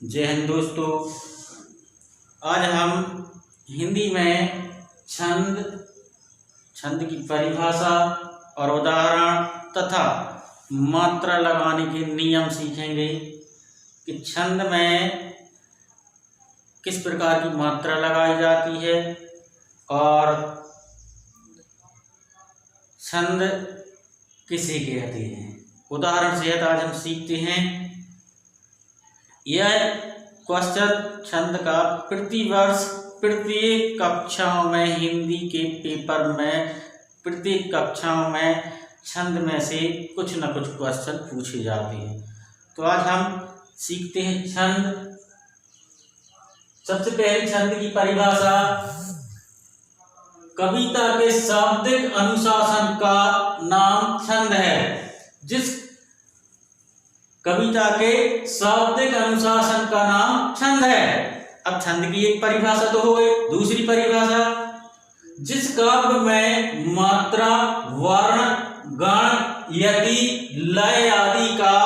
जय हिंद दोस्तों। आज हम हिंदी में छंद की परिभाषा और उदाहरण तथा मात्रा लगाने के नियम सीखेंगे कि छंद में किस प्रकार की मात्रा लगाई जाती है और छंद किसे कहते हैं। उदाहरण सहित आज हम सीखते हैं। यह क्वेश्चन छंद का प्रतिवर्ष प्रत्येक कक्षाओं में हिंदी के पेपर में प्रत्येक कक्षाओं में छंद में से कुछ न कुछ क्वेश्चन पूछे जाते हैं। तो आज हम सीखते हैं छंद। सबसे पहले छंद की परिभाषा। कविता के शाब्दिक अनुशासन का नाम छंद है। जिस कविता के शाब्दिक अनुशासन का नाम छंद है। अब छंद की एक परिभाषा तो हो गई। दूसरी परिभाषा, जिस काव्य में मात्रा, वर्ण, गण, यति, लय आदि का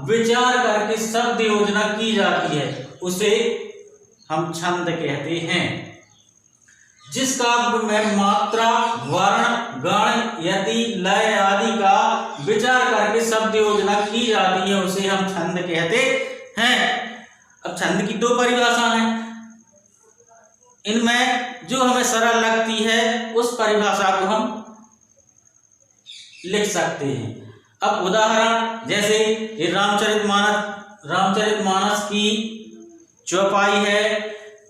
विचार करके शब्द योजना की जाती है उसे हम छंद कहते हैं। जिस काव्य में मात्रा, वर्ण, गण, यति, लय आदि का विचार करके शब्द योजना की जाती है उसे हम छंद कहते हैं। अब छंद की दो परिभाषा हैं। इनमें जो हमें सरल लगती है उस परिभाषा को हम लिख सकते हैं। अब उदाहरण, जैसे ये रामचरितमानस की चौपाई है।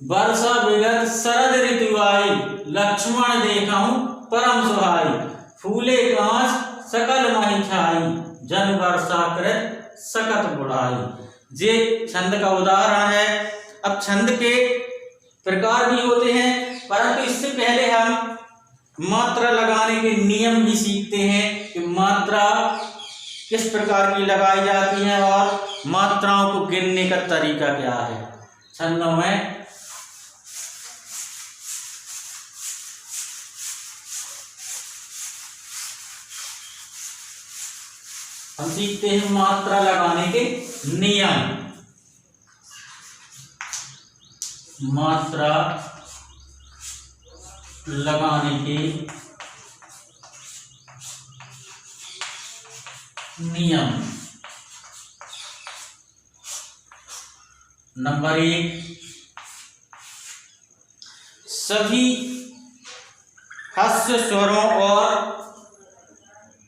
वर्षा विगत शरद ऋतु आई, लक्ष्मण देखऊं परम सुहाई, फूले कांच सकल मही छाई, जन वर्षा कृत सकत बुढ़ाई। ये छंद का उदाहरण है। अब छंद के प्रकार भी होते हैं, परंतु इससे पहले हम मात्रा लगाने के नियम भी सीखते हैं कि मात्रा किस प्रकार की लगाई जाती है और मात्राओं को गिनने का तरीका क्या है छंदों में। हम सीखते हैं मात्रा लगाने के नियम। मात्रा लगाने के नियम। नंबर 1, सभी ह्रस्व स्वरों और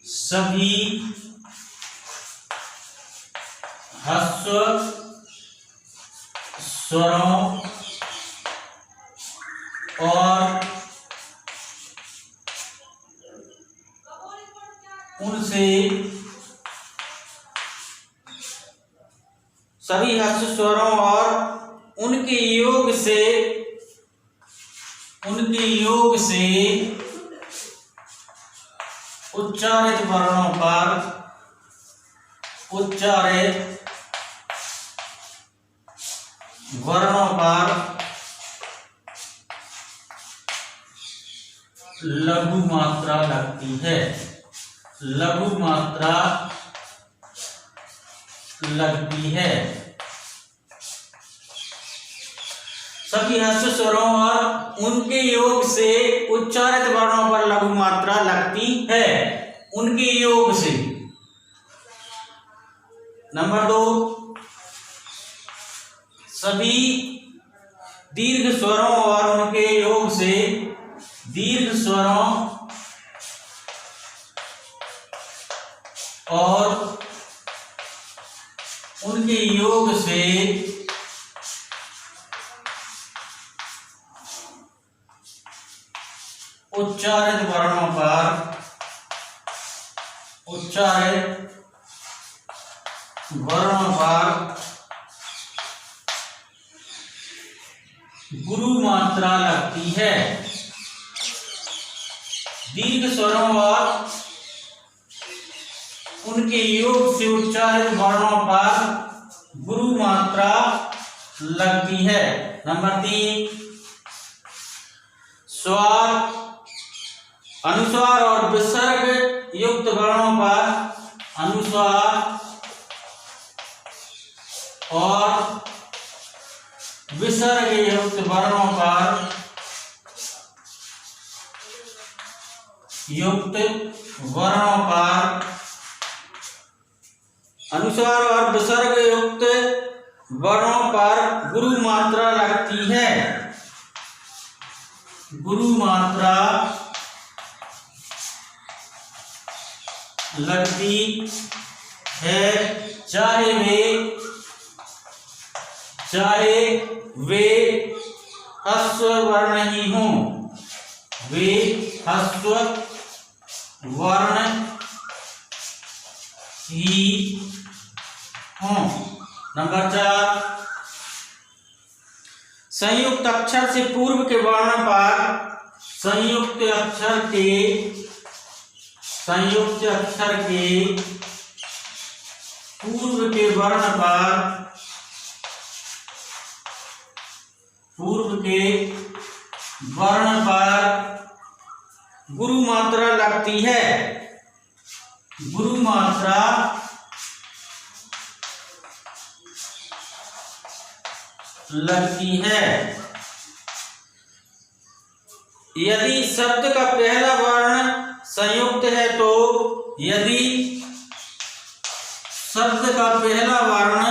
सभी ह्रस्व स्वरों और उनसे सभी ह्रस्व स्वरों और उनके योग से उच्चारित वर्णों पर लघु मात्रा लगती है। लघु मात्रा लगती है। सभी ह्रस्व स्वरों और उनके योग से उच्चारित वर्णों पर लघु मात्रा लगती है। उनके योग से। नंबर 2, सभी दीर्घ स्वरों और उनके योग से दीर्घ स्वरों और उनके योग से उच्चारित वर्णों पर गुरु मात्रा लगती है। दीर्घ स्वरों और उनके योग से उच्चारित वर्णों पर गुरु मात्रा लगती है। नंबर 3, स्वर, अनुस्वार और विसर्ग युक्त वर्णों पर अनुस्वार और विसर्ग युक्त वर्णों पर अनुस्वार और विसर्ग युक्त वर्णों पर गुरु मात्रा लगती है। गुरु मात्रा लगती है, चाहे वे ह्रस्व वर्ण ही हों, वे ह्रस्व वर्ण ही हों। नंबर 4, संयुक्त अक्षर से पूर्व के वर्ण पर संयुक्त अक्षर के पूर्व के वर्ण पर गुरु मात्रा लगती है। गुरु मात्रा लगती है। यदि शब्द का पहला वर्ण संयुक्त है तो यदि शब्द का पहला वर्ण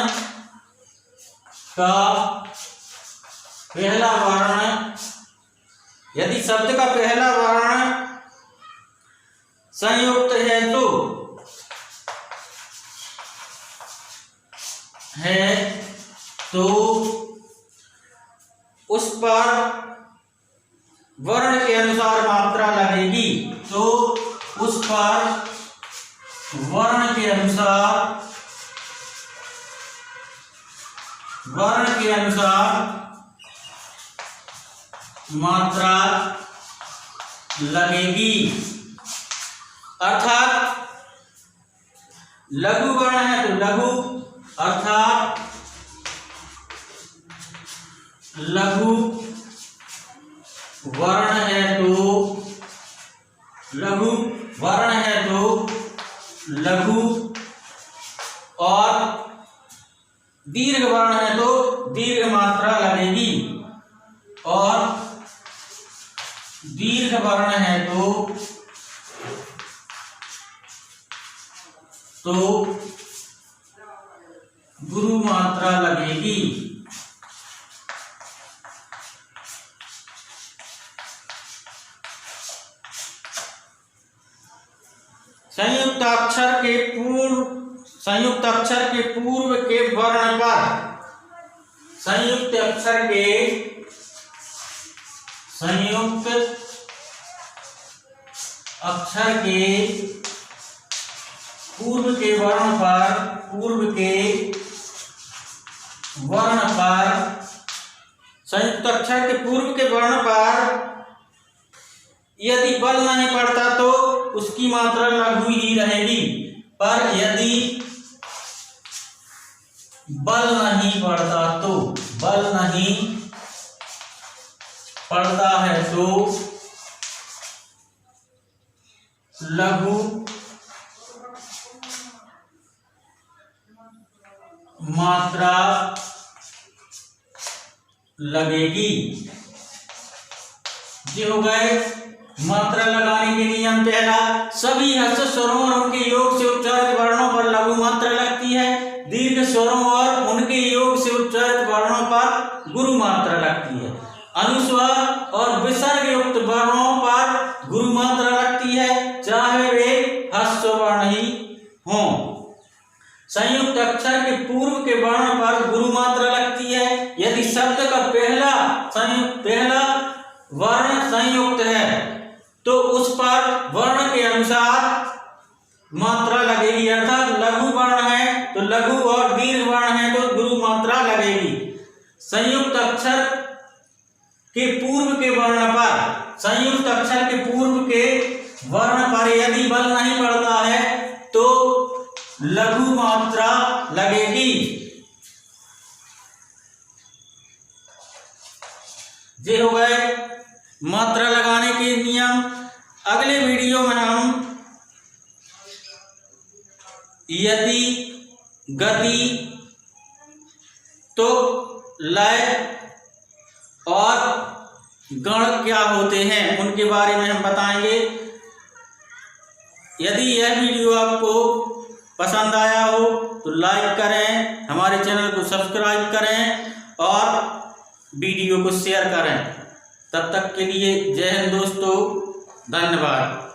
संयुक्त है तो उस पर वर्ण के अनुसार मात्रा लगेगी। तो उस पर वर्ण के अनुसार मात्रा लगेगी। अर्थात लघु वर्ण है तो लघु, अर्थात लघु वर्ण है तो लघु, और दीर्घ वर्ण है तो दीर्घ मात्रा लगेगी, और दीर्घ वर्ण है तो गुरु मात्रा लगेगी। संयुक्त अक्षर के पूर्व के वर्ण पर संयुक्त अक्षर के पूर्व के वर्ण पर यदि बल नहीं पड़ता तो उसकी मात्रा लघु ही रहेगी, पर यदि बल नहीं पड़ता है तो लघु मात्रा लगेगी। ये हो गए मात्रा लगाने के नियम। पहला, सभी ह्रस्व स्वरों और उनके योग से उच्चारित वर्णों पर लघु मात्रा लगती है। दीर्घ स्वरों और उनके योग से उच्चारित वर्णों पर गुरु मात्रा लगती है। अनुस्वार और विसर्ग युक्त वर्णों पर गुरु मात्रा लगती है, चाहे वे ह्रस्व वर्ण ही हों। संयुक्त अक्षर के पूर्व के वर्ण पर गुरु मात्रा लगती है यदि शब्द का पहला वर्ण संयुक्त है तो उस पर वर्ण के अनुसार मात्रा लगेगी। अर्थात लघु वर्ण है तो लघु और दीर्घ वर्ण है तो गुरु मात्रा लगेगी। संयुक्त अक्षर के पूर्व के वर्ण पर यदि बल नहीं पड़ता है तो लघु मात्रा लगेगी। ये हो गए मात्रा लगाने के नियम। अगले वीडियो में हम यति, गति, तुक, लय गण क्या होते हैं उनके बारे में हम बताएंगे। यदि यह वीडियो आपको पसंद आया हो तो लाइक करें, हमारे चैनल को सब्सक्राइब करें और वीडियो को शेयर करें। तब तक के लिए जय हिंद दोस्तों, धन्यवाद।